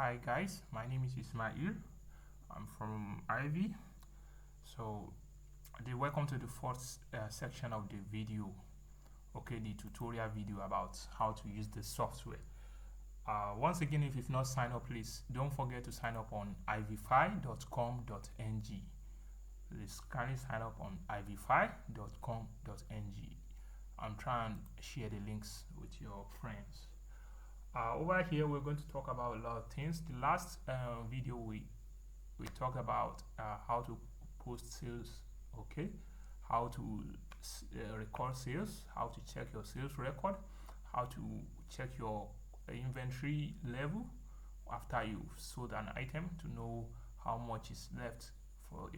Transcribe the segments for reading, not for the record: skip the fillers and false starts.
Hi guys, my name is Ismail. I'm from Ivy. So, welcome to the fourth section of the video. Okay, the tutorial video about how to use the software. Once again, if you've not signed up, please don't forget to sign up on ivfi.com.ng. Please kindly sign up on ivfi.com.ng. I'm trying to share the links with your friends. Over here, we're going to talk about a lot of things. The last video we talked about how to post sales, okay, how to record sales, how to check your sales record, how to check your inventory level after you've sold an item to know how much is left for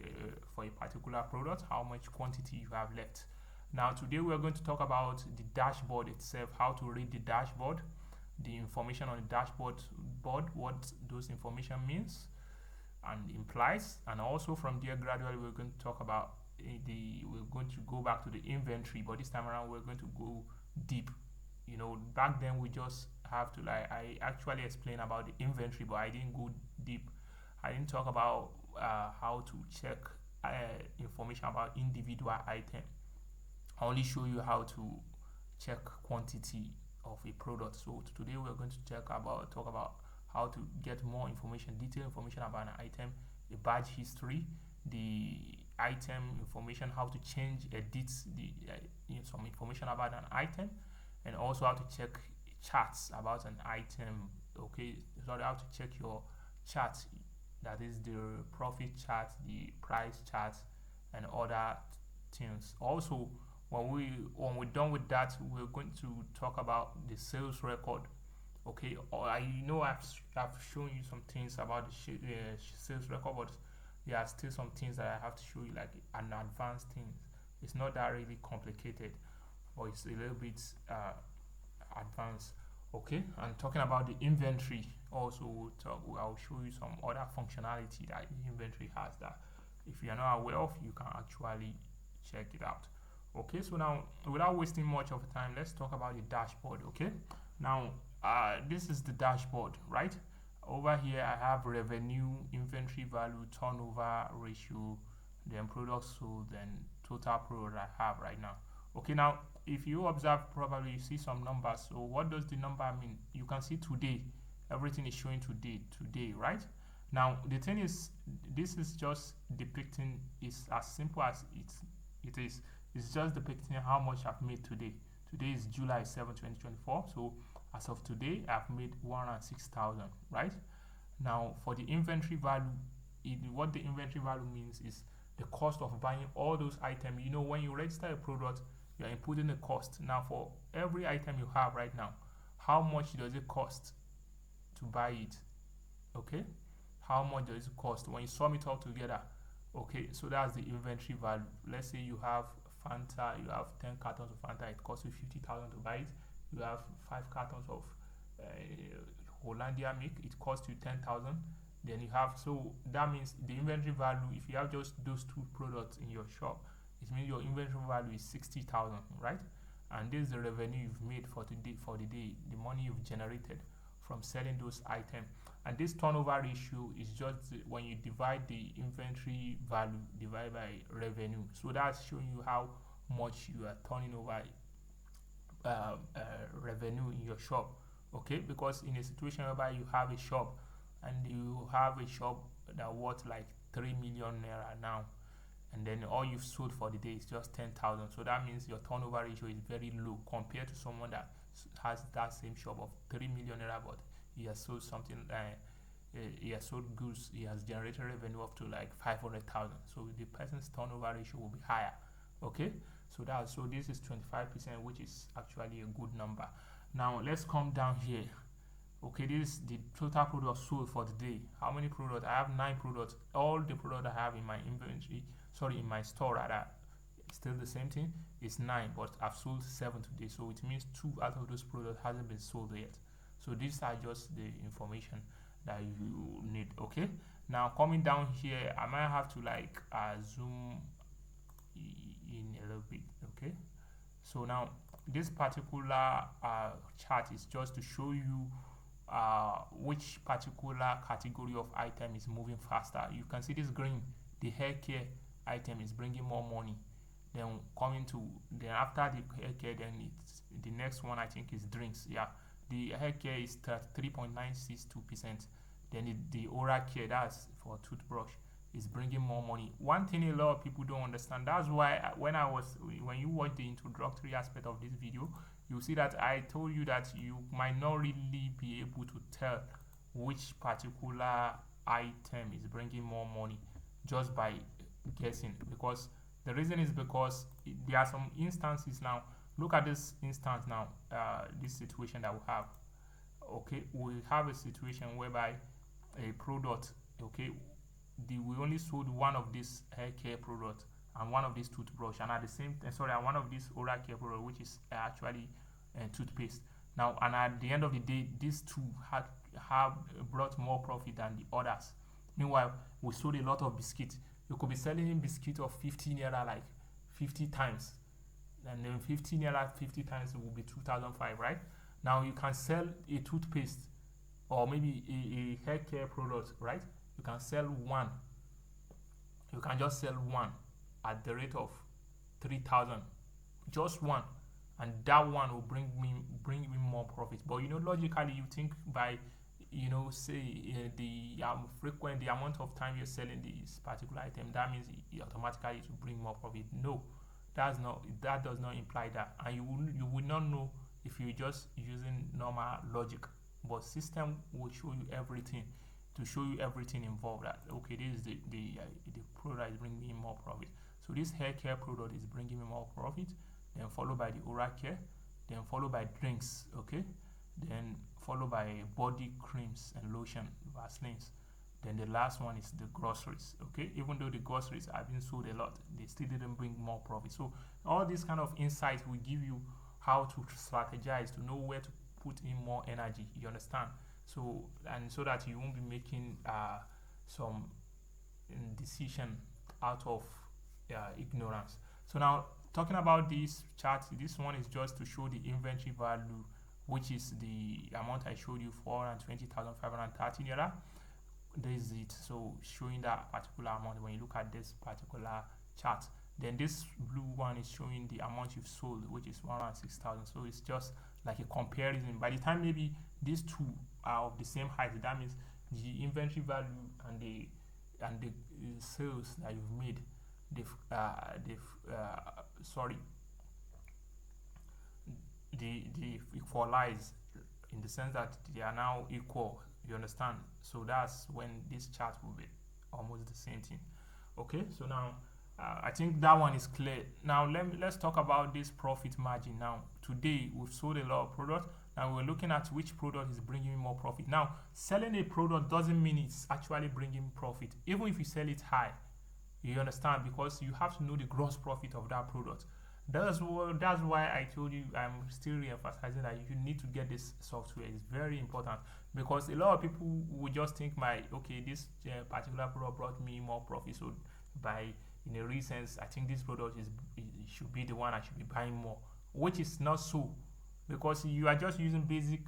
a particular product, how much quantity you have left. Now today we are going to talk about the dashboard itself, how to read the dashboard, the information on the dashboard, what those information means and implies, and also from there gradually we're going to talk about we're going to go back to the inventory, but this time around we're going to go deep. Back then we just have to, like, I actually explained about the inventory, but I didn't go deep. I didn't talk about how to check information about individual item. I only show you how to check quantity of a product. So today we're going to talk about how to get more information, detailed information about an item, the badge history, the item information, how to change, edit some information about an item, and also how to check charts about an item. Okay, so how to check your chart, that is the profit chart, the price chart, and other things. Also, when we're done with that, we're going to talk about the sales record. Okay, I know I've shown you some things about the sales record, but there are still some things that I have to show you, like an advanced thing. It's not that really complicated, but it's a little bit advanced. Okay, and talking about the inventory, also I'll show you some other functionality that the inventory has that if you're not aware of, you can actually check it out. Okay, so now without wasting much of time, let's talk about the dashboard. Okay, now this is the dashboard, right? Over here I have revenue, inventory value, turnover ratio, then products sold, then total product I have right now. Okay, now if you observe properly, you see some numbers. So what does the number mean? You can see today, everything is showing today, right? Now the thing is, this is just depicting, is as simple as it is. It's just depicting how much I've made today. Today is July 7, 2024. So as of today, I've made 106,000, right? Now for the inventory value, what the inventory value means is the cost of buying all those items. When you register a product, you're inputting the cost. Now for every item you have right now, how much does it cost to buy it? Okay, how much does it cost when you sum it all together? Okay, so that's the inventory value. Let's say you have Fanta, you have 10 cartons of Fanta, it costs you 50,000 to buy it. You have 5 cartons of Hollandia milk, it costs you 10,000. Then you have, so that means the inventory value, if you have just those two products in your shop, it means your inventory value is 60,000, right? And this is the revenue you've made for the day, the money you've generated from selling those items. And this turnover ratio is just when you divide the inventory value divided by revenue. So that's showing you how much you are turning over revenue in your shop. Okay, because in a situation whereby you have a shop and you have a shop that worth like 3 million naira now, and then all you've sold for the day is just 10,000. So that means your turnover ratio is very low compared to someone that has that same shop of 3 million naira, but he has sold something, he has sold goods, he has generated revenue up to like 500,000. So the person's turnover ratio will be higher. Okay, so this is 25%, which is actually a good number. Now let's come down here. Okay, this is the total products sold for the day. How many products? I have 9 products. All the products I have in my inventory, in my store rather, still the same thing. It's 9, but I've sold 7 today. So it means 2 out of those products hasn't been sold yet. So these are just the information that you need. Okay, now coming down here, I might have to like zoom in a little bit. Okay, so now this particular chart is just to show you which particular category of item is moving faster. You can see this green, the hair care item is bringing more money. Then after the hair care, then it's the next one I think is drinks. Yeah, the hair care is 3.962%. Then the oral care, that's for toothbrush, is bringing more money. One thing a lot of people don't understand, that's why when you watch the introductory aspect of this video, you see that I told you that you might not really be able to tell which particular item is bringing more money just by guessing, because the reason is because there are some instances now. Look at this instance now, this situation that we have. Okay, we have a situation whereby a product, okay, we only sold one of these hair care products and one of these toothbrush, and at the same time, and one of these oral care product, which is actually toothpaste. Now, and at the end of the day, these two have brought more profit than the others. Meanwhile, we sold a lot of biscuit. You could be selling biscuit of 50 naira like 50 times, and then 50 naira 50 times will be 2005, right? Now you can sell a toothpaste or maybe a hair care product, right? You can sell one. You can just sell one at the rate of 3,000, just one, and that one will bring me more profit. But logically, you think by say the amount of time you're selling this particular item, that means it automatically to bring more profit. No, that does not imply that, and you would not know if you're just using normal logic. But system will show you everything, to show you everything involved, that okay, this is the product is bringing me more profit. So this hair care product is bringing me more profit, then followed by the oral care, then followed by drinks, okay, then followed by body creams and lotion, Vaselines. Then the last one is the groceries, okay. Even though the groceries have been sold a lot, they still didn't bring more profit. So all these kind of insights will give you how to strategize, to know where to put in more energy, you understand? So that you won't be making some decision out of ignorance. So now, talking about this chart, this one is just to show the inventory value, which is the amount I showed you, 420,530 naira. This is it. So showing that particular amount when you look at this particular chart. Then this blue one is showing the amount you've sold, which is 106,000. So it's just like a comparison. By the time maybe these two are of the same height, that means the inventory value and the sales that you've made, they've equalize, in the sense that they are now equal, you understand? So that's when this chart will be almost the same thing. Okay, so now I think that one is clear. Now let's talk about this profit margin. Now today we've sold a lot of products. Now we're looking at which product is bringing more profit. Now selling a product doesn't mean it's actually bringing profit, even if you sell it high, you understand, because you have to know the gross profit of that product. That's why I told you, I'm still re-emphasizing that you need to get this software. It's very important, because a lot of people will just think this particular product brought me more profit, so in a recent, I think this product should be the one I should be buying more, which is not so, because you are just using basic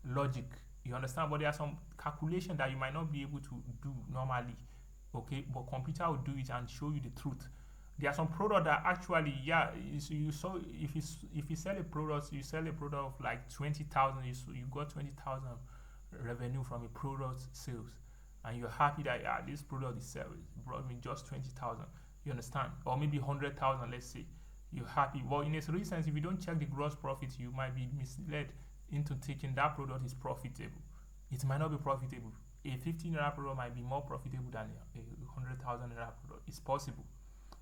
logic, you understand. But there are some calculation that you might not be able to do normally, okay, but computer will do it and show you the truth. There are some products that actually, if you sell a product, of like 20,000, you got 20,000 revenue from a product sales, and you're happy that this product is brought me just 20,000, you understand, or maybe 100,000, let's say. You're happy. Well, in a recent, if you don't check the gross profit, you might be misled into thinking that product is profitable. It might not be profitable. A 15 naira product might be more profitable than a 100,000 naira product. It's possible.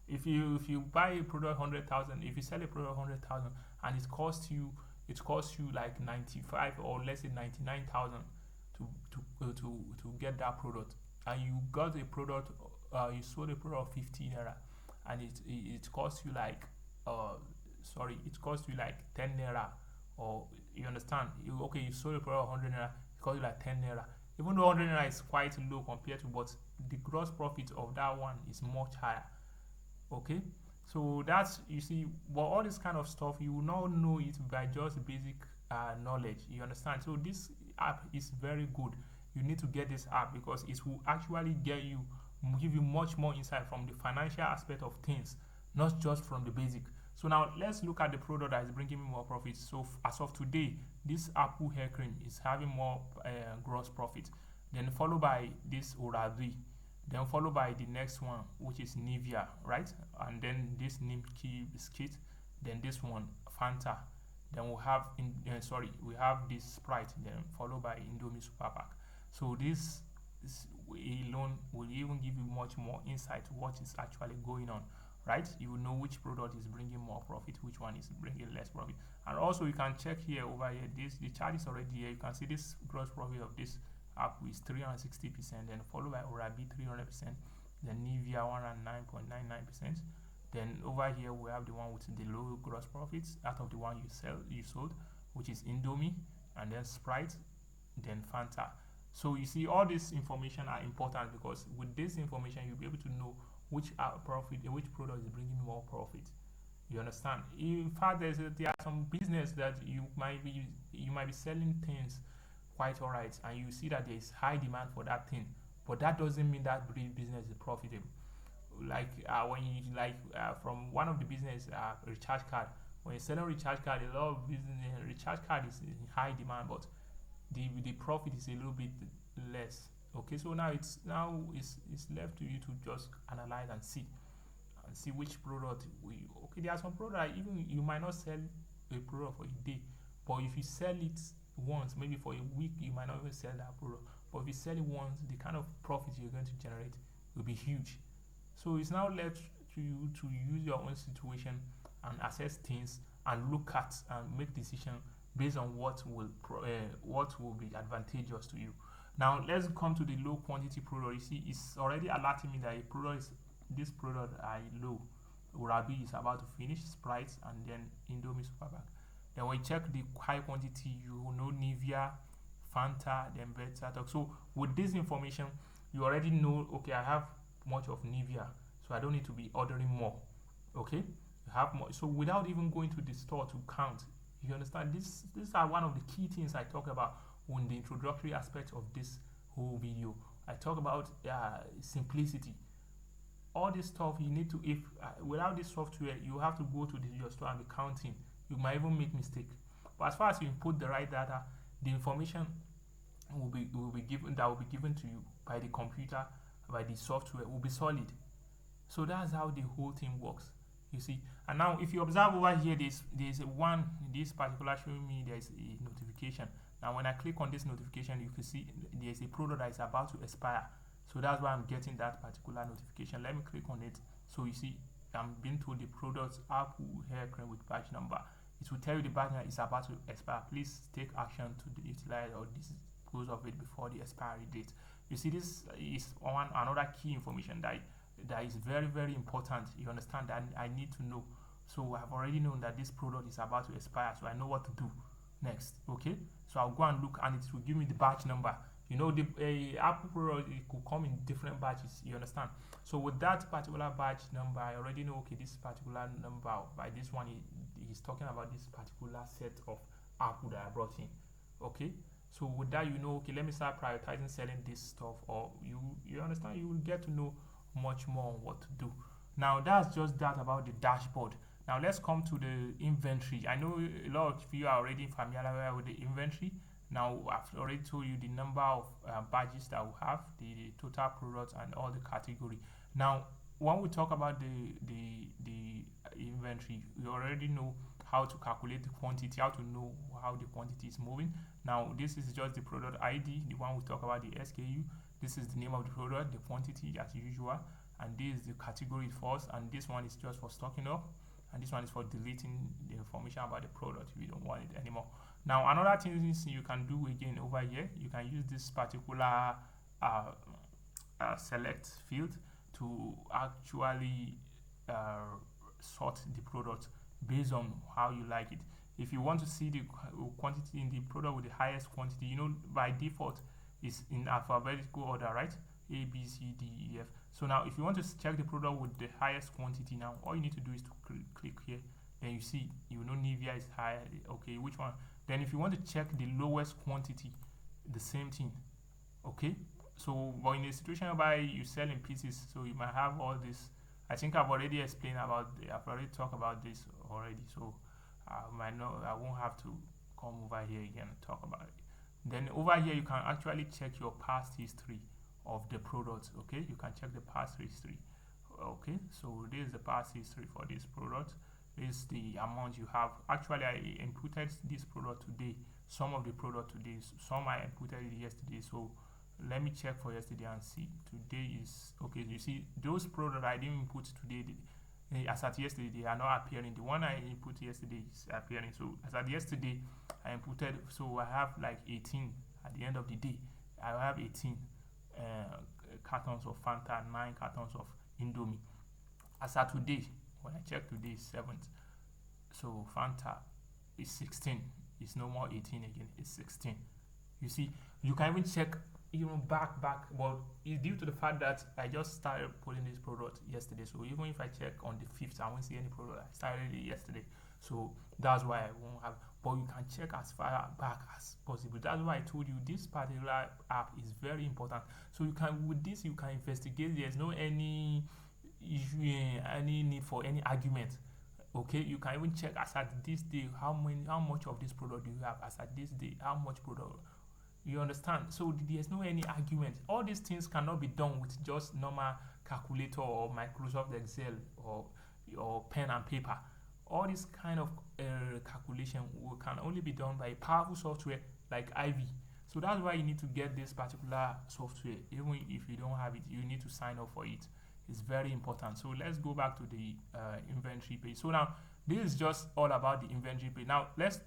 If you buy a product 100,000, if you sell a product 100,000 and it costs you like 95, or let's say 99,000 to get that product, and you got a product, you sold a product of 15 naira, and it costs you like it costs you like 10 naira, or you understand, you sold a product of 100 naira, it costs you like 10 naira, even though 100 naira is quite low compared to, but the gross profit of that one is much higher. Okay, so that's, you see, but all this kind of stuff you will not know it by just basic knowledge. You understand? So this app is very good. You need to get this app because it will actually give you much more insight from the financial aspect of things, not just from the basic. So now let's look at the product that is bringing me more profit. So as of today, this apple hair cream is having more gross profit. Then followed by this Oral-B, then followed by the next one, which is Nivea, right? And then this Nimki biscuit, then this one Fanta, then we have this Sprite, then followed by Indomie Super Pack. So this alone will even give you much more insight to what is actually going on, right? You will know which product is bringing more profit, which one is bringing less profit. And also you can check here over here, the chart is already here. You can see this gross profit of this app is 360%, then followed by Oral-B 300%, then Nivea 109.99%. Then over here we have the one with the low gross profits out of the one you sold, which is Indomie, and then Sprite, then Fanta. So you see, all this information are important because with this information you'll be able to know which which product is bringing more profit. You understand? In fact, there are some business that you might be selling things quite alright, and you see that there is high demand for that thing, but that doesn't mean that business is profitable. Like when you from one of the business recharge card, when you're selling recharge card, a lot of business recharge card is in high demand, but the profit is a little bit less. Okay, so now it's left to you to just analyze and see which product okay, there are some product even you might not sell a product for a day, but if you sell it once, maybe for a week, you might not even sell that product, but if you sell it once, the kind of profit you're going to generate will be huge. So it's now left to you to use your own situation and assess things and look at and make decisions based on what will be advantageous to you. Now let's come to the low quantity product. You see, it's already alerting me that this product are low. Oral-B is about to finish, Sprite, and then Indomie Super Pack. Then when you check the high quantity, you know Nivea, Fanta, then Beta. So with this information, you already know, okay, I have much of Nivea, so I don't need to be ordering more. Okay, you have more. So without even going to the store to count, you understand, these are one of the key things I talk about on the introductory aspect of this whole video. I talk about simplicity. All this stuff you need to, if without this software, you have to go to your store and be counting. You might even make mistake. But as far as you input the right data, the information will be given to you by the computer, by the software, will be solid. So that's how the whole thing works. You see, and now if you observe over here, this particular showing me there's a notification. Now when I click on this notification, you can see there's a product that is about to expire. So that's why I'm getting that particular notification. Let me click on it. So you see, I'm being told the product apple hair cream with batch number. It will tell you the batch number is about to expire. Please take action to utilize or dispose of it before the expiry date. You see, this is another key information that is very, very important. You understand that I need to know. So I've already known that this product is about to expire, so I know what to do next. Okay, so I'll go and look, and it will give me the batch number. You know, the Apple product, it could come in different batches. You understand? So with that particular batch number, I already know, okay, this particular number by this one, he's talking about this particular set of Apple that I brought in. Okay, so with that, you know, okay, let me start prioritizing selling this stuff, or you understand, you will get to know much more on what to do. Now that's just that about the dashboard. Now let's come to the inventory. I know a lot of you are already familiar with the inventory. Now I've already told you the number of badges that we have, the total products, and all the category. Now when we talk about the inventory, we already know how to calculate the quantity, how to know how the quantity is moving. Now this is just the product ID, the one we talk about, the SKU. This is the name of the product, the quantity as usual, and this is the category first, and this one is just for stocking up, and this one is for deleting the information about the product if you don't want it anymore. Now another thing is you can do again over here, you can use this particular select field to actually sort the product based on how you like it. If you want to see the quantity in the product with the highest quantity, you know, by default is in alphabetical order, right? A, B, C, D, E, F. So now if you want to check the product with the highest quantity, now all you need to do is to click here. Then you see, you know, Nivea is high. Okay, which one? Then if you want to check the lowest quantity, the same thing. Okay, so but in a situation whereby you sell in pieces, so you might have all this. I think I've already explained I've already talked about this already, so I won't have to come over here again and talk about it. Then over here you can actually check your past history of the product. Okay, you can check the past history. Okay, so this is the past history for this product. This is the amount you have. Actually, I inputted this product today, some of the product today, some I inputted it yesterday. So let me check for yesterday and see. Today is okay. You see those products I didn't input today, as at yesterday, they are not appearing. The one I input yesterday is appearing. So as at yesterday, I inputted, so I have like 18 at the end of the day. I have 18 cartons of Fanta, 9 cartons of Indomie. As at today, when I check today is 7th, so Fanta is 16. It's no more 18 again. It's 16. You see, you can even check even back. Well, it's due to the fact that I just started putting this product yesterday. So even if I check on the 5th, I won't see any product. I started it yesterday, so that's why I won't have. But you can check as far back as possible. That's why I told you this particular app is very important. So you can, with this, you can investigate. There's no any issue, any need for any argument. Okay, you can even check as at this day how much of this product do you have. As at this day, how much product. You understand? So there's no any argument. All these things cannot be done with just normal calculator or Microsoft Excel or pen and paper. All this kind of calculation can only be done by a powerful software like Ivy. So that's why you need to get this particular software. Even if you don't have it, you need to sign up for it. It's very important. So let's go back to the inventory page. So now this is just all about the inventory page. Now let's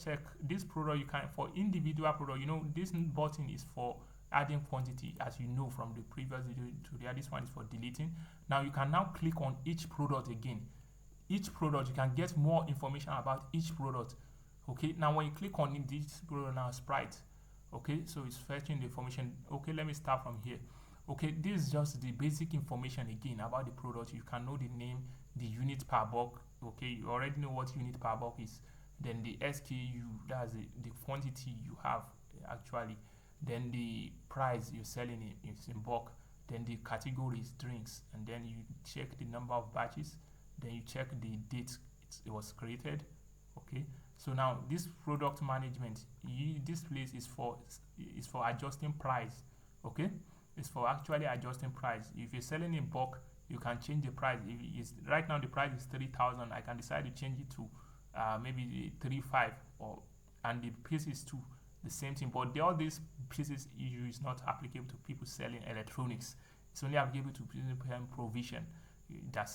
check this product. You can, for individual product, you know, this button is for adding quantity, as you know from the previous video to the this one is for deleting. Now you can now click on each product again. Each product, you can get more information about each product. Okay, now when you click on it, this product now Sprite. Okay, so it's fetching the information. Okay, let me start from here. Okay, this is just the basic information again about the product. You can know the name, the unit per bulk. Okay, you already know what unit per bulk is. Then the SKU, that's the quantity you have actually. Then the price you're selling it is in bulk. Then the categories, drinks, and then you check the number of batches. Then you check the date it was created. Okay, so now this product management, this place is for adjusting price. Okay, it's for actually adjusting price. If you're selling in bulk, you can change the price. If it's, right now the price is 3,000, I can decide to change it to maybe 3,500, and the piece is 2, the same thing. But all these pieces issue is not applicable to people selling electronics. It's only applicable to people provision that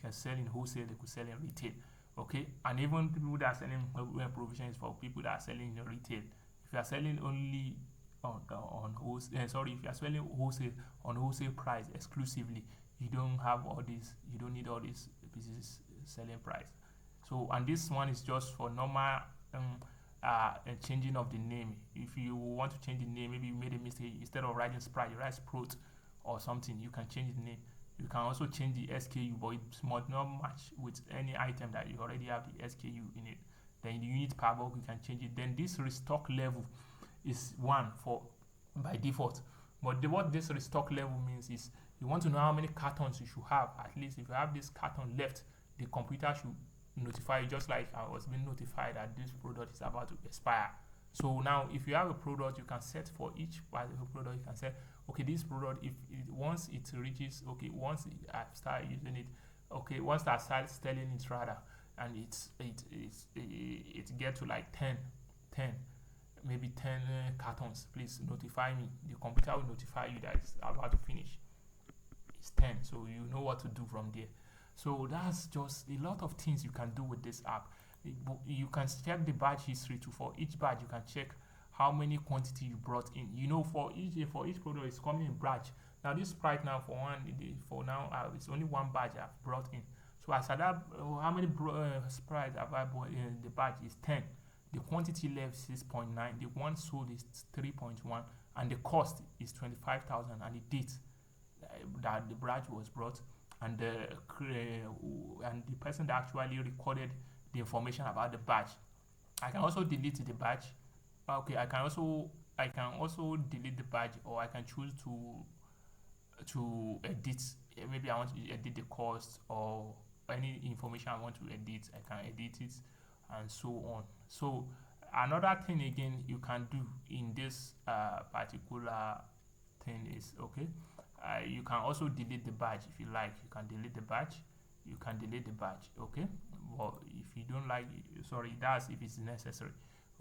can sell in wholesale, they could sell in retail. Okay, and even people that are selling provision is for people that are selling in retail. If you are selling only on wholesale, if you are selling wholesale on wholesale price exclusively, you don't have all these, you don't need all these pieces selling price. So, and this one is just for normal changing of the name. If you want to change the name, maybe you made a mistake, instead of writing Sprite, you write Sprout or something, you can change the name. You can also change the SKU, but it must not match with any item that you already have the SKU in it. Then the unit per bulk, you can change it. Then this restock level is 1 for by default. But what this restock level means is you want to know how many cartons you should have. At least if you have this carton left, the computer should notify you, just like I was being notified that this product is about to expire. So now if you have a product, you can set for each particular product, you can say, okay, this product, if once it reaches, okay, once I start using it, okay, once I start selling it rather, and it get to like 10 maybe 10 cartons, please notify me. The computer will notify you that it's about to finish. It's 10, so you know what to do from there. So that's just a lot of things you can do with this app. You can check the batch history too. For each batch, you can check how many quantity you brought in. You know, for each product, it's coming in batch. Now this Sprite now for now it's only one batch I've brought in. So as I that, how many Sprite have I brought in? The batch is 10. The quantity left is 6.9. The one sold is 3.1, and the cost is 25,000. And the date that the batch was brought, and the person that actually recorded the information about the batch, I can also delete the badge. Okay, I can also delete the badge, or I can choose to edit. Maybe I want to edit the cost or any information I want to edit. I can edit it, and so on. So another thing again you can do in this particular thing is, okay, you can also delete the badge if you like. You can delete the badge. You can delete the badge. Okay, but if you don't like, sorry, that's if it's necessary.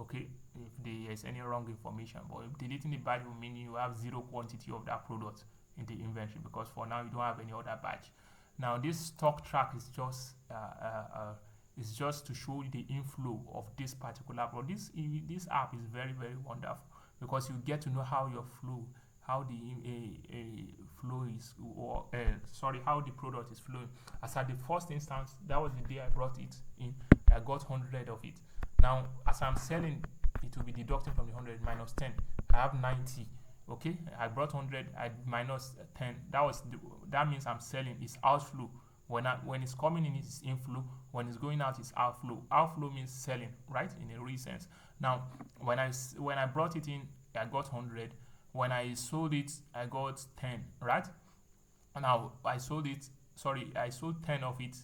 Okay, if there is any wrong information, but if deleting the badge will mean you have zero quantity of that product in the inventory, because for now you don't have any other badge. Now this stock track is just to show you the inflow of this particular product. This app is very, very wonderful, because you get to know how your flow, how the flow is, or sorry, how the product is flowing. As at the first instance, that was the day I brought it in. I got 100 of it. Now, as I'm selling, it will be deducting from the 100 minus 10. I have 90. Okay, I brought 100. I minus 10. That means I'm selling. It's outflow. When it's coming in, it's inflow. When it's going out, it's outflow. Outflow means selling, right? In a real sense. Now, when I brought it in, I got 100. When I sold it, I got 10, right? Now I sold it. Sorry, I sold 10 of it.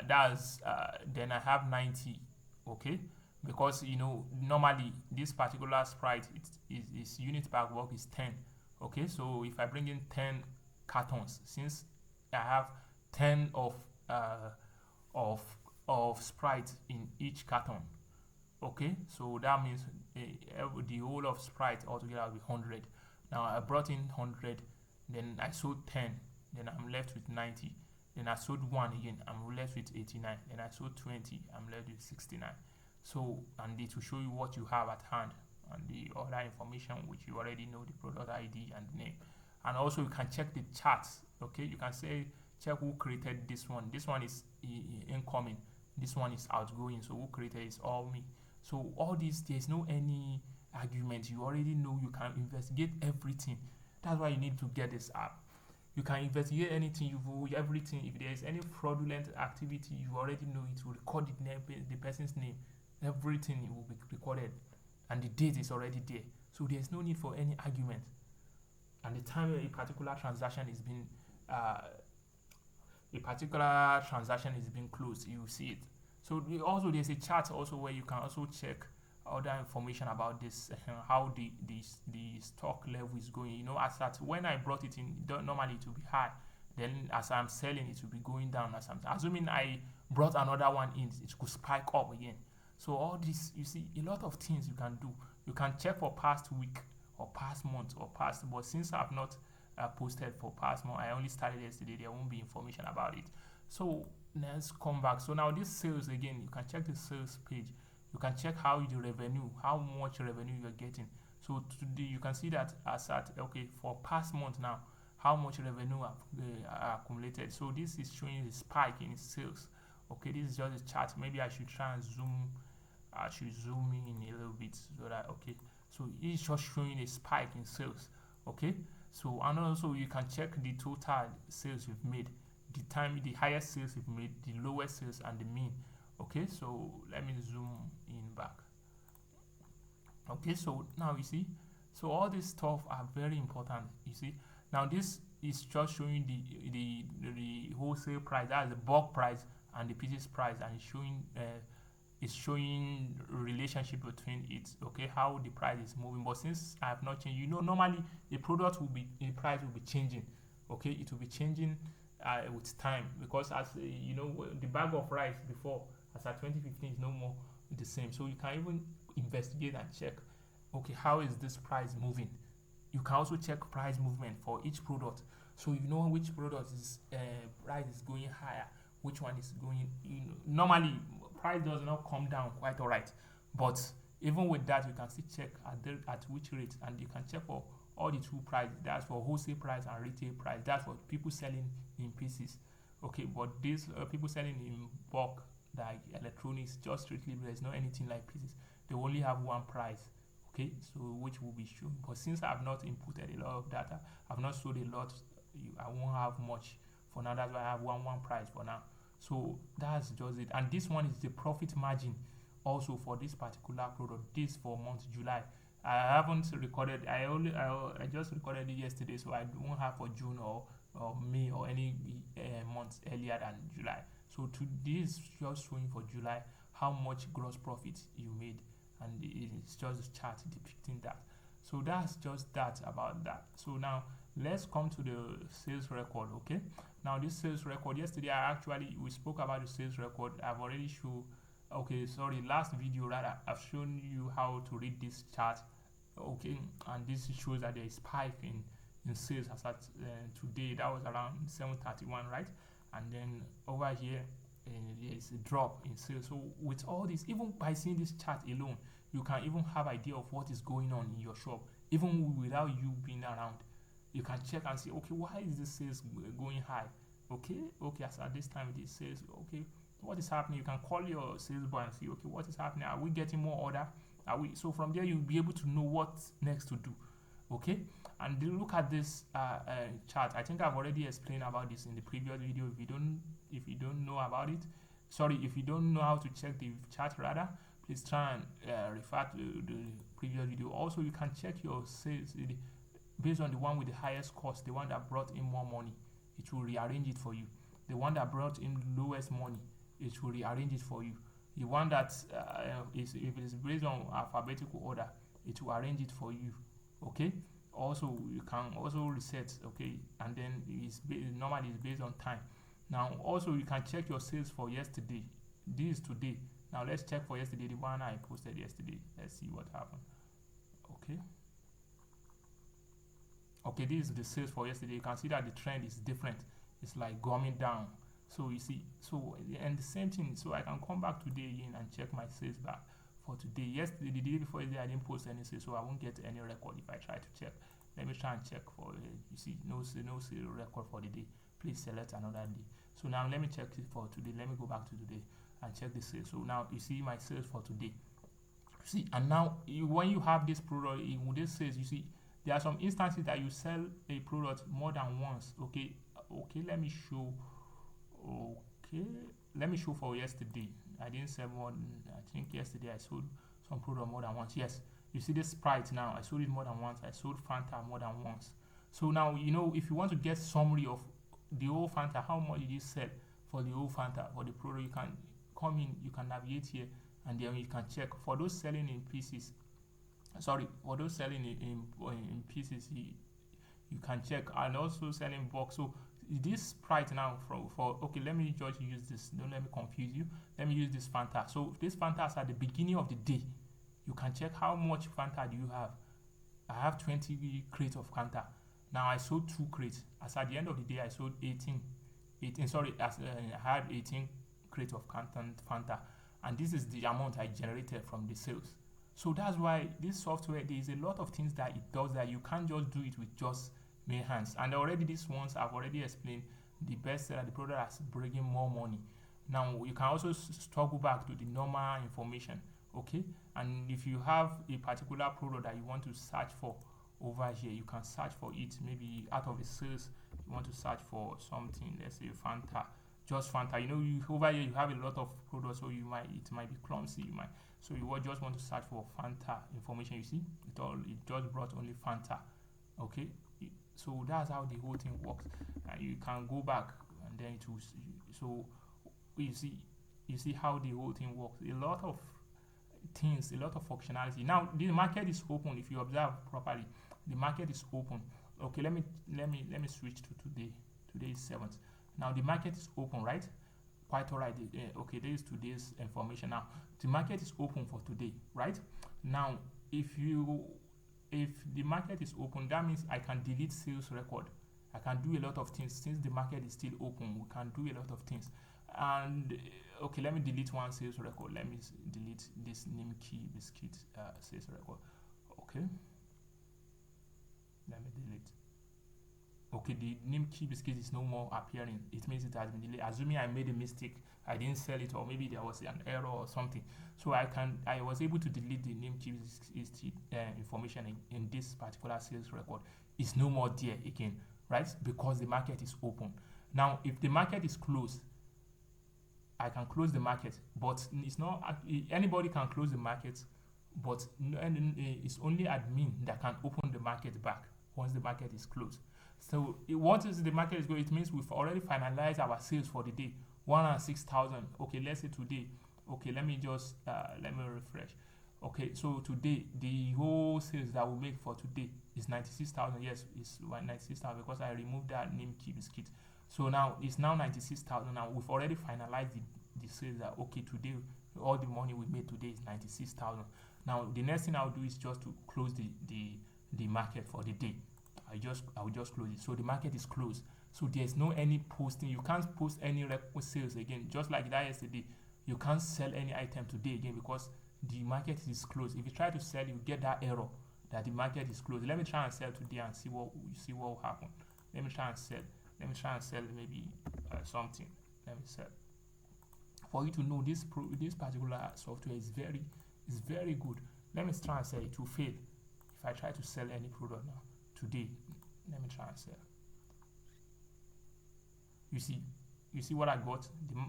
Then I have 90. Okay, because normally this particular sprite, its unit per work is 10. Okay, so if I bring in 10 cartons, since I have 10 of of sprite in each carton, okay, so that means the whole of sprite altogether will be 100. Now I brought in 100, then I sold 10, then I'm left with 90. Then I sold 1 again, I'm left with 89. Then I sold 20, I'm left with 69. So, and it will show you what you have at hand and the other information which you already know, the product ID and the name. And also you can check the charts. Okay, you can say check who created this one. This one is incoming, this one is outgoing, so who created is all me. So all this, there's no any argument. You already know, you can investigate everything. That's why you need to get this app. You can investigate anything, everything. If there is any fraudulent activity, you already know it. Will record the person's name. Everything will be recorded, and the date is already there. So there's no need for any argument. And the time a particular transaction is being closed, you see it. So also there's a chart also where you can also check other information about this, how the stock level is going. As that when I brought it in, normally it will be high. Then as I'm selling, it will be going down. As I'm assuming I brought another one in, it could spike up again. So all this, you see, a lot of things you can do. You can check for past week or past month or past. But since I've not posted for past month, I only started yesterday. There won't be information about it. So let's come back. So now this sales again, you can check the sales page. You can check how the revenue, how much revenue you're getting. So today you can see that as at for past month now, how much revenue accumulated. So this is showing a spike in sales. Okay, this is just a chart. Maybe I should try and zoom. I should zoom in a little bit so that So it's just showing a spike in sales. Okay. So and also you can check the total sales you've made, the highest sales you've made, the lowest sales, and the mean. Okay, so let me zoom in back. Okay, so now you see, so all this stuff are very important. You see, now this is just showing the wholesale price, that's the bulk price, and the pieces price, and it's showing relationship between it. Okay, how the price is moving. But since I have not changed, normally the price will be changing. Okay, it will be changing with time, because as the bag of rice before, as at 2015, is no more the same. So you can even investigate and check, okay, how is this price moving? You can also check price movement for each product, so you know which product is price is going higher, which one is going. Normally price does not come down quite alright, but even with that, you can still check at which rate, and you can check for all the two prices. That's for wholesale price and retail price. That's for people selling in pieces. Okay, but these people selling in bulk, like electronics, just strictly, there's not anything like pieces. They only have one price. Okay, so which will be shown. But since I've not inputted a lot of data, I've not sold a lot, I won't have much for now. That's why I have one price for now. So that's just it. And this one is the profit margin. Also for this particular product, this for month July. I haven't recorded. I just recorded it yesterday, so I won't have for June or May or any months earlier than July. So to this just showing for July how much gross profit you made, and it's just a chart depicting that. So that's just that about that. So now let's come to the sales record. Okay, now this sales record, yesterday we spoke about the sales record. I've already shown, okay, sorry, last video rather, I've shown you how to read this chart. Okay, and this shows that there is spike in sales as at today. That was around 7:31, right? And then over here there is a drop in sales. So with all this, even by seeing this chart alone, you can even have idea of what is going on in your shop, even without you being around. You can check and see, okay, why is this sales going high? Okay, as at this time this sales, okay, what is happening? You can call your sales boy and see, okay, what is happening? Are we getting more order? Are we? So from there you'll be able to know what next to do. Okay, and look at this chart. I think I've already explained about this in the previous video. If you don't know about it, sorry, if you don't know how to check the chart rather, please try and refer to the previous video. Also, you can check your sales based on the one with the highest cost, the one that brought in more money. It will rearrange it for you. The one that brought in lowest money, it will rearrange it for you. The one that if it is based on alphabetical order, it will arrange it for you. Okay. Also, you can also reset. Okay, and then normally it's based on time. Now, also you can check your sales for yesterday. This is today. Now let's check for yesterday, the one I posted yesterday. Let's see what happened. Okay. Okay, this is the sales for yesterday. You can see that the trend is different. It's like going down. So you see, so and the same thing. So I can come back today again and check my sales back for today. Yesterday, the day before yesterday, I didn't post any sales, so I won't get any record if I try to check. Let me try and check for you see no sale record for the day. Please select another day. So now let me check it for today. Let me go back to today and check the sales. So now you see my sales for today. See, and now when you have this product with this sales, you see there are some instances that you sell a product more than once. Okay, let me show. Okay, let me show for yesterday. I didn't sell more than, I think yesterday I sold some product more than once. Yes, you see this Sprite now, I sold it more than once. I sold Fanta more than once. So now, if you want to get summary of the whole Fanta, how much did you sell for the whole Fanta, for the product, you can come in, you can navigate here, and then you can check. For those selling in pieces, for those selling in pieces, you can check, and also selling box. So this Sprite now okay, let me just use this, don't let me confuse you. Let me use this Fanta. So this Fanta is at the beginning of the day. You can check how much Fanta do you have. I have 20 crates of Fanta. Now I sold 2 crates. As at the end of the day, I sold 18. I had 18 crates of Fanta, and this is the amount I generated from the sales. So that's why this software, there is a lot of things that it does that you can't just do it with just mere hands. And already these ones I've already explained. The best seller, the product that's bringing more money. Now you can also toggle back to the normal information. Okay, and if you have a particular product that you want to search for over here, you can search for it. Maybe out of the sales, you want to search for something. Let's say Fanta, just Fanta. Over here you have a lot of products, so it might be clumsy. So you just want to search for Fanta information. You see, it just brought only Fanta. Okay, so that's how the whole thing works. You can go back and then it will. So you see how the whole thing works. A lot of things, a lot of functionality. Now the market is open. If you observe properly, the market is open. Okay, let me switch to today. Today is 7th. Now the market is open, right? Quite alright. Okay, there is today's information. Now the market is open for today, right? Now if the market is open, that means I can delete sales record. I can do a lot of things. Since the market is still open, we can do a lot of things. And okay, let me delete one sales record. Let me delete this Nimki biscuit sales record. Okay, let me delete. Okay, the Nimki biscuit is no more appearing. It means it has been deleted. Assuming I made a mistake, I didn't sell it, or maybe there was an error or something. So I was able to delete the Nimki biscuit information in this particular sales record. It's no more there again, right? Because the market is open. Now, if the market is closed, I can close the market, but it's not anybody can close the market, but it's only admin that can open the market back once the market is closed. So once the market is closed, it means we've already finalized our sales for the day, 106,000. Okay, let's say today. Okay, let me refresh. Okay, so today the whole sales that we make for today is 96,000. Yes, it's 96,000 because I removed that name key biscuit. So now it's now 96,000. Now we've already finalized the sales that okay today all the money we made today is 96,000. Now the next thing I'll do is just to close the market for the day. I will just close it. So the market is closed. So there's no any posting. You can't post any sales again. Just like that yesterday, you can't sell any item today again because the market is closed. If you try to sell, you get that error that the market is closed. Let me try and sell today and see what will happen. Let me try and sell. Let me try and sell maybe something. Let me sell. For you to know this particular software is very good. Let me try and sell. It will fail if I try to sell any product now today. Let me try and sell. You see what I got? The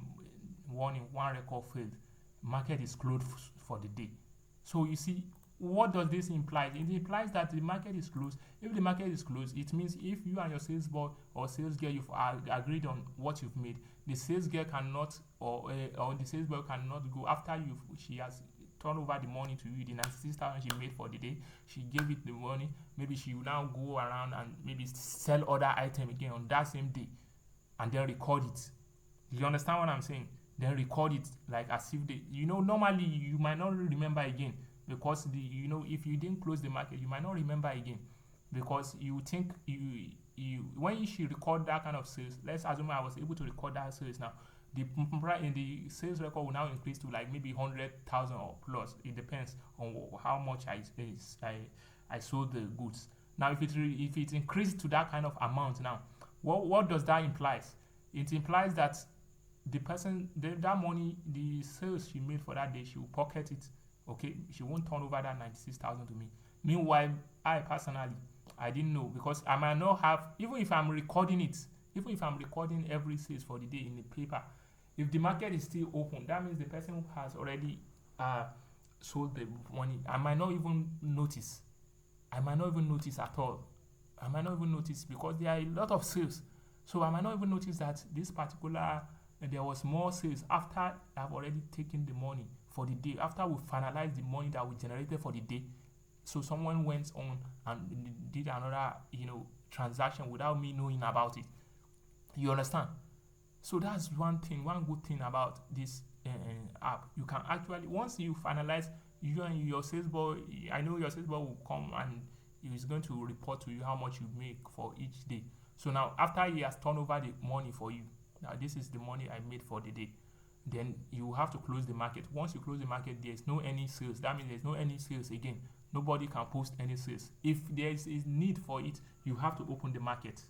warning, one record failed. Market is closed for the day. So you see, what does this imply? It implies that the market is closed. If the market is closed, it means if you and your sales boy or sales girl you've agreed on what you've made, the sales girl cannot or the sales boy cannot go after she has turned over the money to you, the 96,000 she made for the day. She gave it the money. Maybe she will now go around and maybe sell other item again on that same day, and then record it. You understand what I'm saying? Then record it like as if normally you might not remember again because if you didn't close the market, you might not remember again because you think when she record that kind of sales. Let's assume I was able to record that sales now. The sales record will now increase to like maybe 100,000 or plus. It depends on how much I sold the goods. Now, if it increased to that kind of amount now, what does that imply? It implies that the person that money, the sales she made for that day, she will pocket it. Okay, she won't turn over that 96,000 to me. Meanwhile, I personally, I didn't know because I might not have, even if I'm recording every sales for the day in the paper, if the market is still open, that means the person who has already sold the money, I might not even notice. At all. I might not even notice because there are a lot of sales. So I might not even notice that this particular there was more sales after I've already taken the money for the day. After we finalized the money that we generated for the day, so someone went on and did another transaction without me knowing about it. You understand? So that's one good thing about this app. You can actually, once you finalize, you and your sales boy, I know your sales boy will come and he is going to report to you how much you make for each day. So now after he has turned over the money for you, now this is the money I made for the day, then you have to close the market. Once you close the market, there's no any sales. That means there's no any sales again. Nobody can post any sales. If there is need for it, you have to open the market.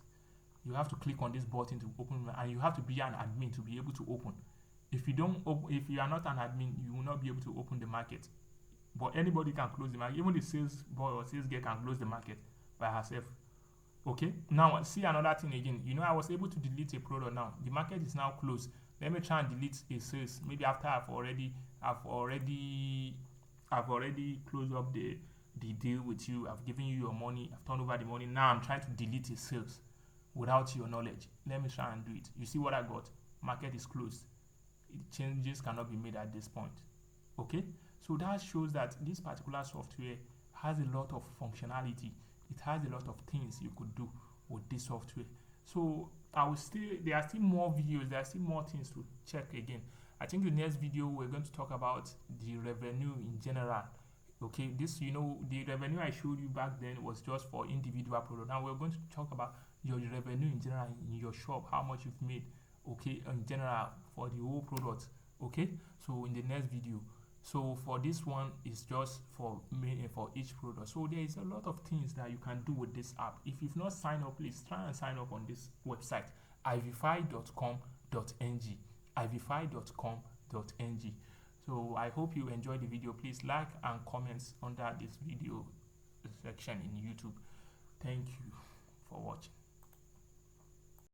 You have to click on this button to open, and you have to be an admin to be able to open. If you are not an admin, you will not be able to open the market. But anybody can close the market. Even the sales boy or sales girl can close the market by herself. Okay. Now see another thing again. I was able to delete a product now. The market is now closed. Let me try and delete a sales. Maybe after I've already closed up the deal with you. I've given you your money. I've turned over the money. Now I'm trying to delete a sales without your knowledge. Let me try and do it. You see what I got? Market is closed. Changes cannot be made at this point. Okay. So that shows that this particular software has a lot of functionality. It has a lot of things you could do with this software. So there are still more videos, there are still more things to check again. I think the next video we're going to talk about the revenue in general. Okay, the revenue I showed you back then was just for individual product. Now we're going to talk about your revenue in general in your shop, how much you've made, okay, in general for the whole product. Okay, so in the next video. So for this one, it's just for each product. So there is a lot of things that you can do with this app. If you've not signed up, please try and sign up on this website, ivify.com.ng. ivify.com.ng. So I hope you enjoyed the video. Please like and comment under this video section in YouTube. Thank you for watching.